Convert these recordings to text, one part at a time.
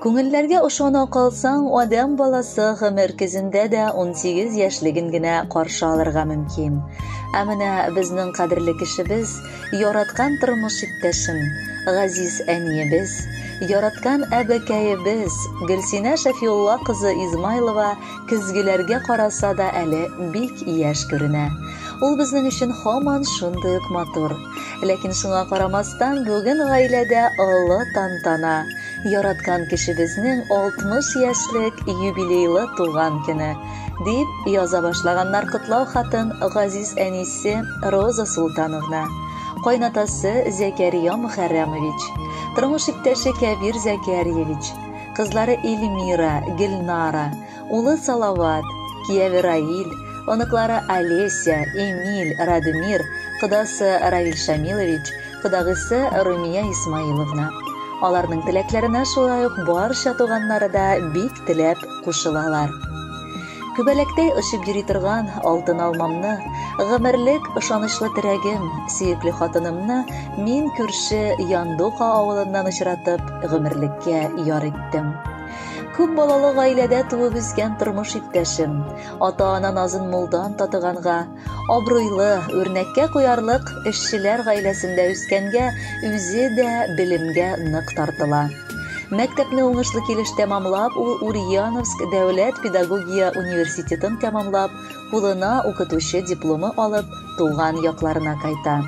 Күңелләргә ошана калсаң, адам баласы гомер көзендә дә 18 яшьлеген генә каршы алырга мөмкин. Ә менә безнең кадерле кешебез, яраткан тормыш иптәшем, газиз әниебез, яраткан әбекәебез, Гөлсинә Шәфиулла кызы Измайлова көзгеләргә караса да әле бик яшь күренә. Ул безнең өчен һаман шундый ук матур. Ләкин шуңа карамастан бүген гаиләдә олы тантана. Яраткан кешебезнең 60 яшьлек юбилейлы туган көне дип яза башлаганнар котлау хатын газиз әнисе Роза Султановна, кайнатасы Зәкәрия Мөхәррәмович, тормыш иптәше Кәбир Зәкәриевич, кызлары Эльмира, Гөлнара, улы Салават, кияве Раил, оныклары Олеся, Эмиль, Радмир, кыдасы Равил Шамилович, кыдагысы Румия Исмаиловна. Аларның теләкләренә шулай ук барча туганнары да бик теләп кушылалар. Күбәләктәй ышып йөри торган алтын алмамны, гомерлек ышанычлы терәгем, сөекле хатынымны мин күрше Яндука авылыннан очратып, гомерлеккә яр иттем. Күп балалы гаиләдә туып үскән тормыш иптәшем, ата-ана назын мулдан татыганга, абруйлы, үрнәккә куярлык эшчеләр гаиләсендә үскәнгә, үзе дә белемгә нык тартыла. Мәктәпне уңышлы килеш тәмамлап, ул Ульяновск дәүләт педагогия университетын тәмамлап, кулына укытучы дипломы алып, туган якларына кайта.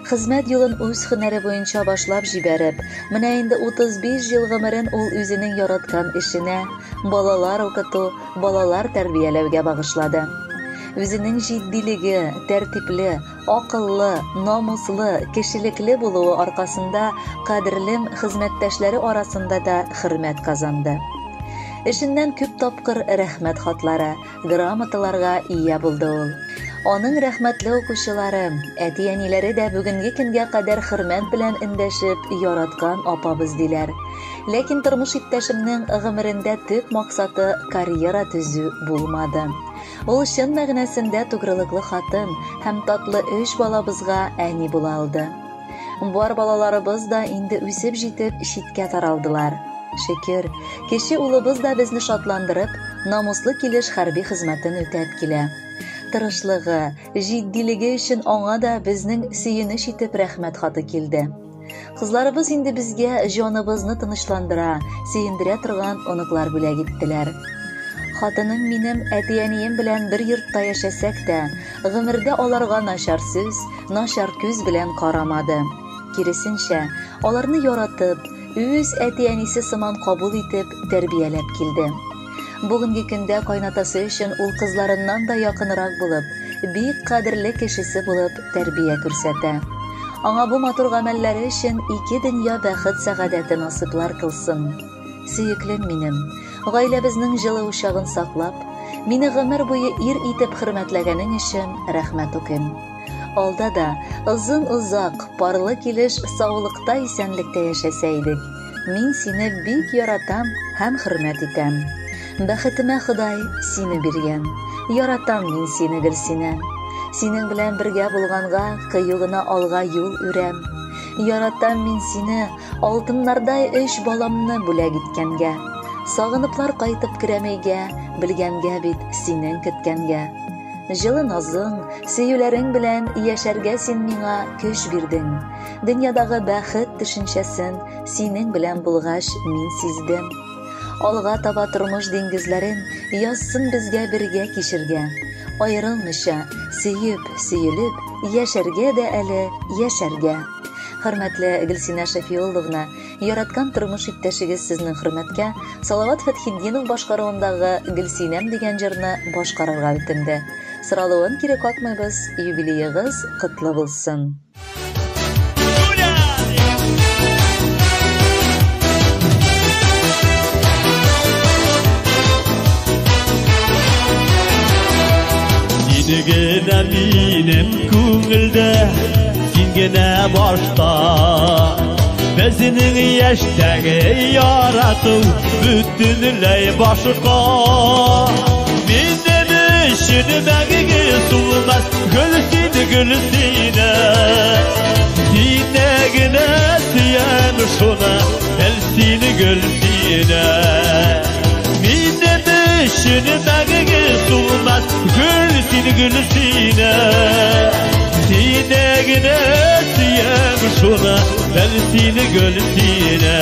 Хезмәт юлын үз һөнәре буенча башлап җибәреп, менә инде 35 ел гомерен ул үзенең яраткан эшенә, балалар укыту, балалар тәрбияләүгә багышлады. Үзенең җитдилеге, тәртипле, акыллы, намуслы, кешелекле булуы аркасында кадерлем хезмәттәшләре арасында да хөрмәт казанды. Эшеннән күп тапкыр рәхмәт хатлары, грамоталарга ия булды ул. Аның рәхмәтле укучылары, әти-әниләре дә бүгенге көнгә кадәр хөрмәт белән эндәшеп, яраткан апабыз диләр. Ләкин тормыш иптәшемнең гомерендә төп максаты карьера төзү булмады. Ул чын мәгънәсендә тугрылыклы хатын һәм татлы 3 балабызга әни була алды. Бар балаларыбыз да инде үсеп җитеп, читкә таралдылар. Шөкер, кеше улыбыз да безне шатландырып, намуслы килеш хәрби хезмәтен үтәп килә. Тырышлыгы, җитдилеге өчен аңа да безнең сөенеч итеп рәхмәт хаты килде. Кызларыбыз инде безгә җаныбызны тынычландыра, сөендерә торган оныклар бүләк иттеләр. Хатыным минем әти-әнием белән бер йортта яшәсәк тә, гомердә аларга начар сүз, начар күз белән карамады. Киресенчә, аларны яратып, үз әти-әнисе сыман кабул итеп, тәрбияләп килде. Бүгенге көндә кайнатасы өчен ул кызларыннан да якынрак булып, бик кадерле кешесе булып тәрбия күрсәтә. Аңа бу матур гамәлләре өчен 2 дөнья бәхет сәгадәте насыйплар кылсын. Сөеклем минем, гаиләбезнең җылы учагын саклап, мине гомер буе ир итеп хөрмәтләгәнең өчен рәхмәт укыйм. Алда да озын-озак, парлы килеш саулыкта, исәнлектә яшәсә идек. Мин сине бик яратам һәм хөрмәт итәм. Бәхетемә Ходай сине биргән. Яратам мин сине, Гөлсинә. Синең белән бергә булганга, кыю гына алга юл үрәм. Яратам мин сине, алтыннардай 3 баламны бүләк иткәнгә. Сагыныплар кайтып керәмәйгә, белгәнгә бит синең көткәнгә. Җылы назың, сөюләрең белән яшәргә син миңа көч бирдең. Дөньядагы бәхет төшенчәсен синең белән булгач мин сиздем. Алга таба тормыш диңгезләрен язсын безгә бергә кичергә. Аерылмыйча, сөеп, сөелеп, яшәргә дә әле яшәргә. Хөрмәтле Гөлсинә Шәфиулловна, яраткан тормыш иптәшегез сезнең хөрмәткә Салават Фәтхетдинов башкаруындагы Гөлсинәм дигән җырны башкарырга үтенде. Соралуын кире какмыйбыз, юбилеегыз котлы булсын. Сине генә минем күңелдә, син генә башта. Безнең яшьтәге ярату бөтенләй башка. Минем өчен мәгеге сулмас Гөлсинә, Гөлсинә. Сине генә сөям шуна, Гөлсинә, Гөлсинә. gülsine. Benim düşünmege sığmaz gülsine. Sinegine siyem şuna ben seni gülsine.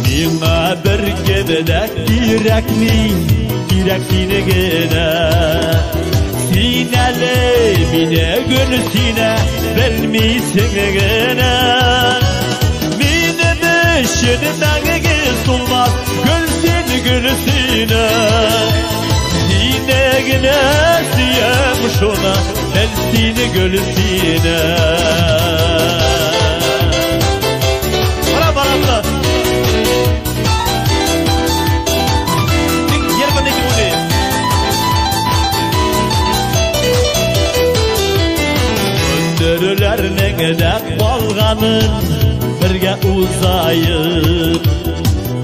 Mine bir gebelek direk sinegine. Sinele mine gülsine bilmisin gene. Mine düşünmege sığmaz gülsine. Sinegine siyem şuna ben seni gülsine. Bana bana Dörüler ne kadar kalganın birge uzayıp.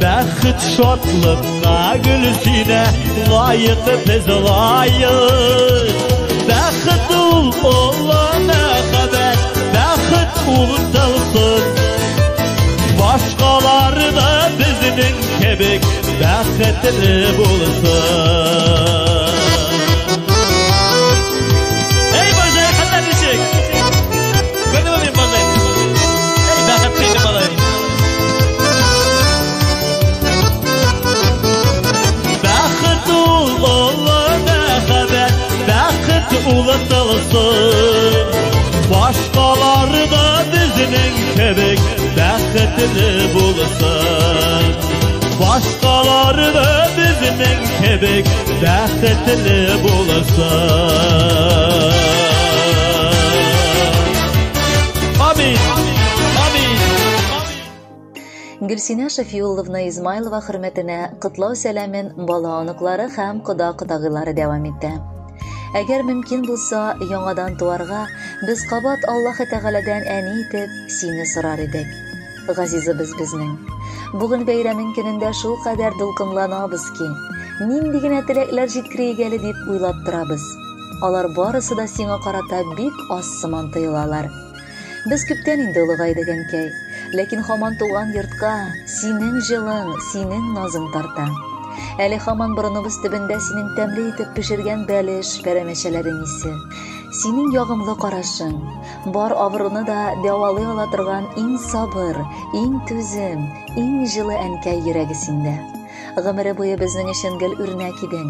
Bəxit şadlıqqa gülsine layık tez layık. Bəxit olana xəbər, bəxit unutalsın. Başqaları da bizning kebek bəxitli bulsun. Ey bacay xəbər düşük. Gördün mü benim bacay? Ey bəxitliydi balay. Unutalsın. Başqaları da bizning kebek bəxitli bulsun. Başqaları da bizning kebek bəxitli bulsun. Amin. Amin. Gülsine Şafiullovna Izmailova hürmetine kıtlav selamin bala anıqları hem qıda-qıdağıları devam etti. Eğer mümkün bulsa yangadan tuarga biz qabat Allahu Teala'dan ani etib seni sorar edik. Gazizimiz bizning. Bugün bayramın gününde şul kadar dulqinlanabız ki, nindigina tilaklar jitkirigeli deb uylab turabız. Alar barысы da seni qarata bik ossimon tuyulalar. Biz köpten indi ulug'aydik enkay, lekin hamon tuğan yurtqa sening jilin, sening nozing tarta. Әле хаман борыныбыз төбендә синең тәмле итеп пешергән бәлеш, пәрәмәчәләрең исе. Синең ягымлы карашың, бар авыруны да дәвалый ала торган иң сабыр, иң түзем, иң җылы әнкәй йөрәге синдә. Гомере буе безнең өчен гел үрнәк идең.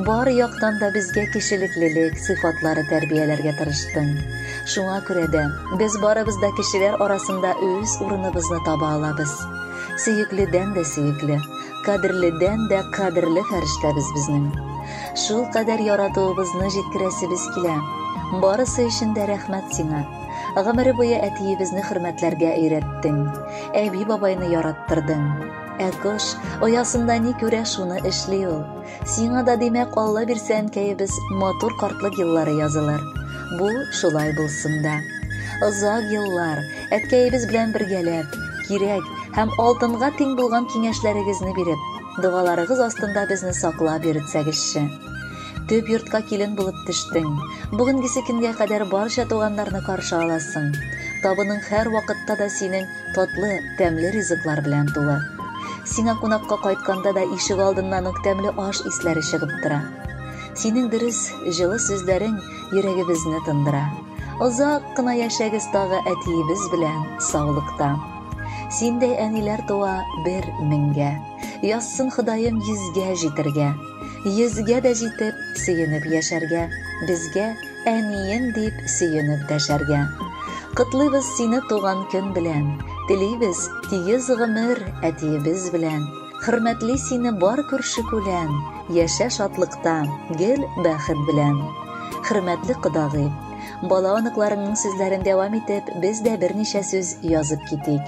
Бар яктан да безгә кешелеклелек сыйфатлары тәрбияләргә тырыштың. Шуңа күрә дә без барыбыз да кешеләр арасында үз урыныбызны таба алабыз. Сөйекледән дә сөйекле, кадерледән дә кадерле фәрештәбез безнең. Шул кадәр яратуыбызны җиткерәсебез килә. Барысы өчен дә рәхмәт сиңа. Гомере буе әтиебезне хөрмәтләргә өйрәттең. Әби бабайны яраттырдың. Кош оясында ни күрә шуны эшли ул. Сиңа да димәк Алла бирсә әнкәебез матур картлык еллары язылыр. Бу шулай булсын да. Озак еллар әткәебез белән бергәләп, кирәк һәм алтынга тиң булган киңәшләрегезне биреп, дугаларыгыз астында безне саклап йөртсәгезче. Төп йортка килен булып төштең. Бүгенгесе көнгә кадәр барча туганнарны каршы аласың. Табының һәр вакытта да синең татлы, тәмле ризыклар белән тулы. Сиңа кунакка кайтканда да ишек алдыннан ук тәмле аш исләре чыгып тора. Синең дөрес, җылы сүзләрең йөрәгебезне тындыра. Озак кына яшәгез тагы әтиебез белән саулыкта. Синдәй әниләр туа 1000-гә. Язсын Ходаем 100-гә җитергә. 100-гә дә җитеп, сөенеп яшәргә. Безгә әнием дип сөенеп дәшәргә. Кытлыйбыз сине туган көн белән. Телибез тигез гомер әтиебез белән. Хөрмәтле сине бар күрше-күлән. Яшә шатлыкта, гел бәхет белән. Хөрмәтле кодагый, бала аныкларыңның сүзләрен дәвам итеп, без дә берничә сүз язып китик.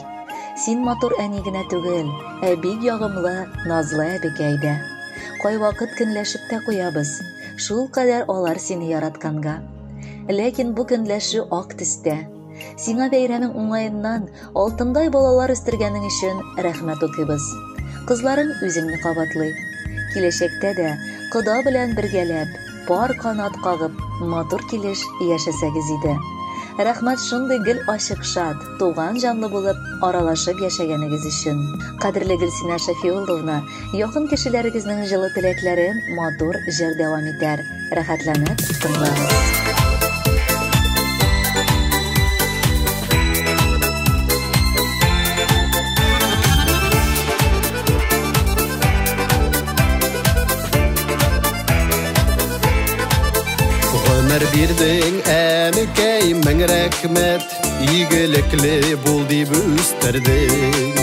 Син матур әни генә түгел, ә бик ягымлы, назлы әбекәй дә. Кай вакыт көнләшеп тә куябыз. Шул кадәр алар сине яратканга. Ләкин бу көнләшү ак төстә. Сиңа бәйрәмең уңаеннан алтындай балалар үстергәнең өчен рәхмәт укыйбыз. Кызларың үзеңне кабатлый. Киләчәктә дә кода белән бергәләп, пар канат кагып, матур килеш яшәсәгез иде. Рәхмәт шундый гел ачык шат, туган җанлы булып, аралашып яшәгәнегез өчен. Кадерле Гөлсинә Шафиулловна, якын кешеләрегезнең җылы теләкләре матур җыр дәвам итәр. Рәхәтләнеп тыңлагыз. Ömür birдің әмекей мың рәхмет, игіліклі бұл деп өстірдің.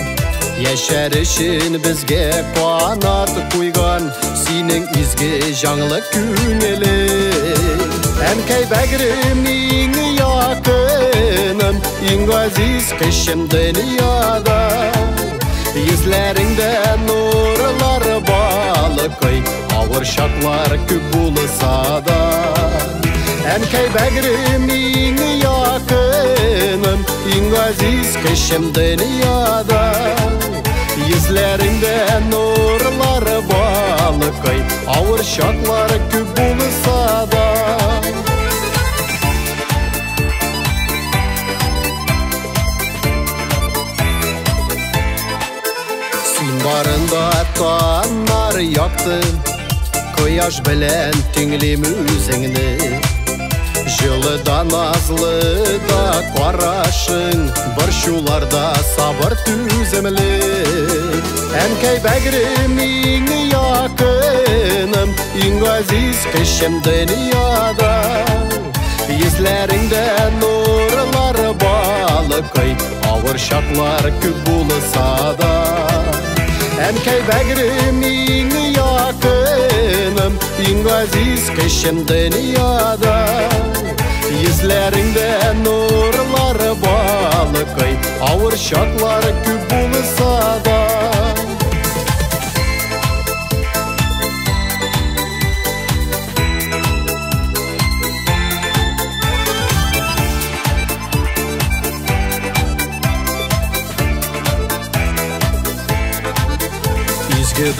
Яшәр үшін бізге қуанат қойған, сенің изге жаңлы күнелің. Әмкей бәгірім ең якыным, ең ғазиз кішім дүнияда. Езлеріңде нұрлар балықай, ауыр шақлар көп болса да. Әнкәй бәгірім ең якыным, ең ғазиз кішім дүнияда. Езлеріңде нұрлар балықай, ауыр шақлар көп болса да. Сен барында танар яқты, Кояш білән теңлем өзіңні. Жылы да назлы да қарашың, бір шуларда сабыр түзімлі. Әнкәй бәгірім ең якыным, ең ғазиз кішім дүнияда. Езлеріңде нұрлар балықай, ауыр шақлар көп болса да. Әнкәй бәгірім ең якыным, ең ғазиз кішім дүнияда. Езлеріңде нұрлар балықай, ауыр шақлар көп болса да.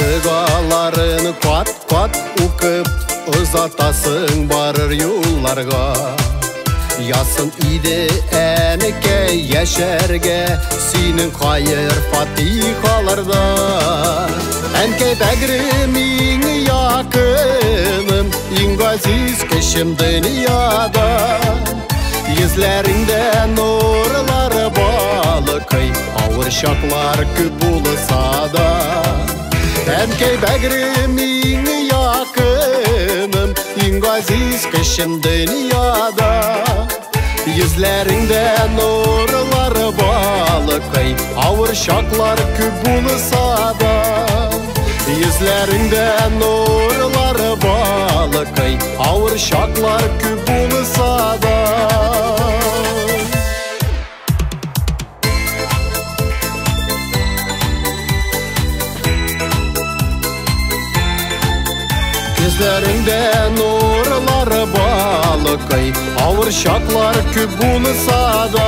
Дұғаларын қат-қат оқып, ұзатасың барыр юлларға. Ясын иде әнекей яшәрге, сенің қайыр фатихаларда. Әнкәй бәгірім ең якыным, ең ғазиз кішім дүнияда. Езлеріңде нұрлар балықай, ауыр шақлар көп болса да. Әнкәй бәгірім ең якыным, ең ғазиз кішім дүнияда. Езлеріңде нұрлар балықай, ауыр шақлар көп болса да. Езлеріңде нұрлар балықай, ауыр шақлар көп болса да. Езлеріңде нұрлар балықай, ауыр шақлар көп болса да.